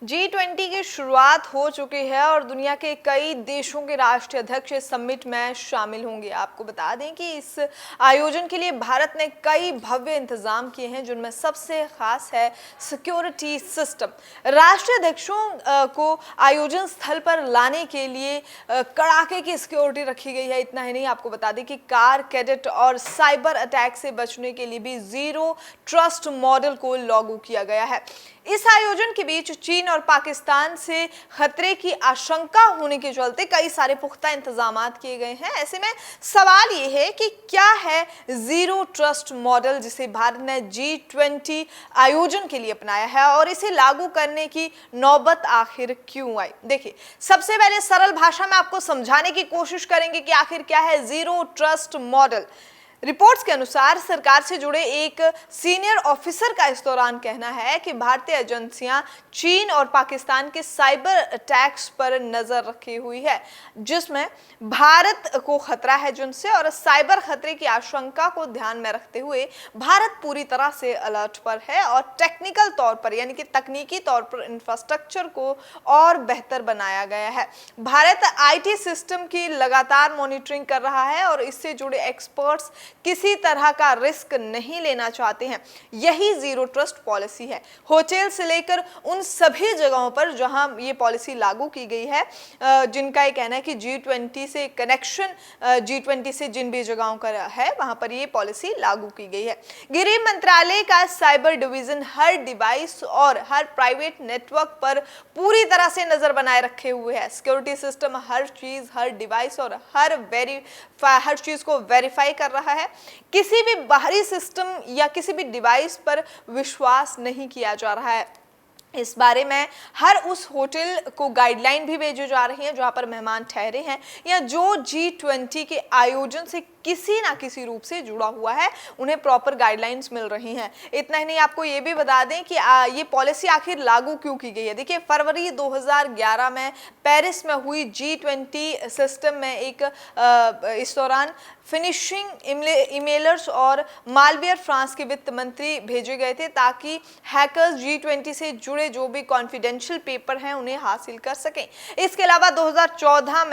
G20 की शुरुआत हो चुकी है और दुनिया के कई देशों के राष्ट्रीय अध्यक्ष इस समिट में शामिल होंगे। आपको बता दें कि इस आयोजन के लिए भारत ने कई भव्य इंतजाम किए हैं, जिनमें सबसे खास है सिक्योरिटी सिस्टम। राष्ट्रीय अध्यक्षों को आयोजन स्थल पर लाने के लिए कड़ाके की सिक्योरिटी रखी गई है। इतना ही नहीं, आपको बता दें कि कार कैडेट और साइबर अटैक से बचने के लिए भी जीरो ट्रस्ट मॉडल को लागू किया गया है। इस आयोजन के बीच चीन और पाकिस्तान से खतरे की आशंका होने के चलते कई सारे पुख्ता इंतजाम किए गए हैं। ऐसे में सवाल ये है कि क्या है जीरो ट्रस्ट मॉडल, जिसे भारत ने G20 आयोजन के लिए अपनाया है और इसे लागू करने की नौबत आखिर क्यों आई। देखिए, सबसे पहले सरल भाषा में आपको समझाने की कोशिश करेंगे कि आखिर क्या है जीरो ट्रस्ट मॉडल। रिपोर्ट्स के अनुसार सरकार से जुड़े एक सीनियर ऑफिसर का इस दौरान कहना है कि भारतीय एजेंसियां चीन और पाकिस्तान के साइबर अटैक्स पर नजर रखी हुई है, जिसमें भारत को खतरा है जिनसे, और साइबर खतरे की आशंका को ध्यान में रखते हुए भारत पूरी तरह से अलर्ट पर है और टेक्निकल तौर पर यानी कि तकनीकी तौर पर इंफ्रास्ट्रक्चर को और बेहतर बनाया गया है। भारत आईटी सिस्टम की लगातार मॉनिटरिंग कर रहा है और इससे जुड़े एक्सपर्ट्स किसी तरह का रिस्क नहीं लेना चाहते हैं। यही जीरो ट्रस्ट पॉलिसी है। होटल से लेकर उन सभी जगहों पर जहां ये पॉलिसी लागू की गई है, जिनका ये कहना है कि G20 से कनेक्शन, G20 से जिन भी जगहों का है वहां पर ये पॉलिसी लागू की गई है। गृह मंत्रालय का साइबर डिवीजन हर डिवाइस और हर प्राइवेट नेटवर्क पर पूरी तरह से नजर बनाए रखे हुए है। सिक्योरिटी सिस्टम हर चीज, हर डिवाइस और हर चीज को वेरीफाई कर रहा है। किसी भी बाहरी सिस्टम या किसी भी डिवाइस पर विश्वास नहीं किया जा रहा है। इस बारे में हर उस होटल को गाइडलाइन भी भेजी जा रही है जहां पर मेहमान ठहरे हैं या जो G20 के आयोजन से किसी ना किसी रूप से जुड़ा हुआ है, उन्हें प्रॉपर गाइडलाइंस मिल रही हैं। इतना ही नहीं, आपको ये भी बता दें कि ये पॉलिसी आखिर लागू क्यों की गई है। देखिए, फरवरी 2011 में पेरिस में हुई G20 सिस्टम में इस दौरान फिनिशिंग ईमेलर्स और मालवेयर फ्रांस के वित्त मंत्री भेजे गए थे ताकि हैकर्स G20 से जुड़े जो भी कॉन्फिडेंशियल पेपर हैं उन्हें हासिल कर सकें। इसके अलावा 2014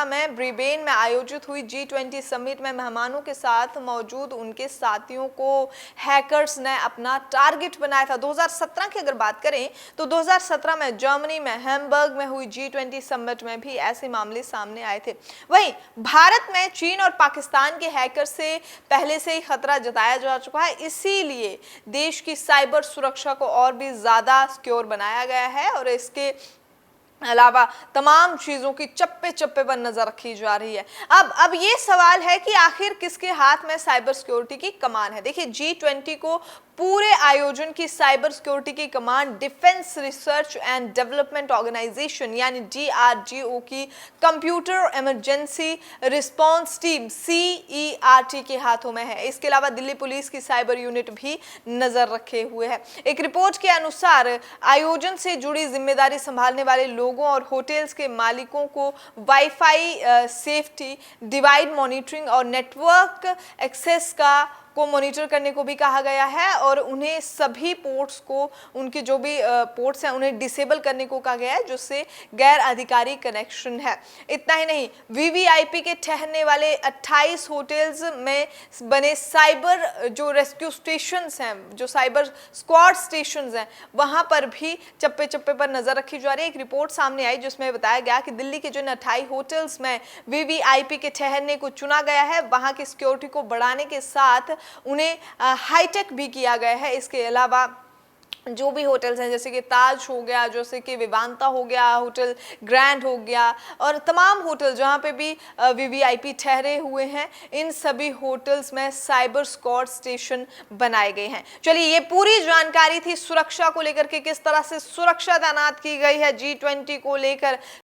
में ब्रिस्बेन में आयोजित हुई G20 समिट में मेहमानों के साथ मौजूद उनके साथियों को हैकर्स ने अपना टारगेट बनाया था। 2017 की अगर बात करें तो 2017 में जर्मनी में हैम्बर्ग में हुई G20 समिट में भी ऐसे मामले सामने आए थे। वहीं भारत में चीन और पाकिस्तान के हैकर से पहले से ही खतरा जताया जा चुका है, इसीलिए देश की साइबर सुरक्षा को और भी ज्यादा सिक्योर बनाया गया है और इसके अलावा तमाम चीजों की चप्पे चप्पे पर नजर रखी जा रही है। अब ये सवाल है कि आखिर किसके हाथ में साइबर सिक्योरिटी की कमान है। देखिए, G20 को पूरे आयोजन की साइबर सिक्योरिटी की कमान defence research and development organisation यानी DRDO की computer emergency response team CERT के हाथों में है। इसके अलावा दिल्ली पुलिस की साइबर यूनिट भी नजर रखे हुए है। एक रिपोर्ट के अनुसार आयोजन से जुड़ी जिम्मेदारी संभालने वाले लोगों और होटल्स के मालिकों को वाईफाई सेफ्टी, डिवाइस मॉनिटरिंग और नेटवर्क एक्सेस को मॉनिटर करने को भी कहा गया है और उन्हें सभी पोर्ट्स को, उनके जो भी पोर्ट्स हैं उन्हें डिसेबल करने को कहा गया है जिससे गैर अधिकारी कनेक्शन है। इतना ही नहीं, VVIP के ठहरने वाले 28 होटल्स में बने साइबर जो रेस्क्यू स्टेशंस हैं, जो साइबर स्क्वाड स्टेशंस हैं, वहां पर भी चप्पे चप्पे पर नजर रखी जा रही है। एक रिपोर्ट सामने आई जिसमें बताया गया कि दिल्ली के जिन 28 होटल्स में VVIP के ठहरने को चुना गया है, वहां की सिक्योरिटी को बढ़ाने के साथ उन्हें हाईटेक भी किया गया है। इसके अलावा जो भी होटल्स हैं जैसे कि ताज हो गया, जैसे कि विवांता हो गया, होटल ग्रैंड हो गया और तमाम होटल जहां पे भी VVIP ठहरे हुए हैं, इन सभी होटल्स में साइबर स्क्वाड स्टेशन बनाए गए हैं। चलिए, ये पूरी जानकारी थी सुरक्षा को लेकर के, किस तरह से सुरक्षा तैनात की गई है G20 को लेकर,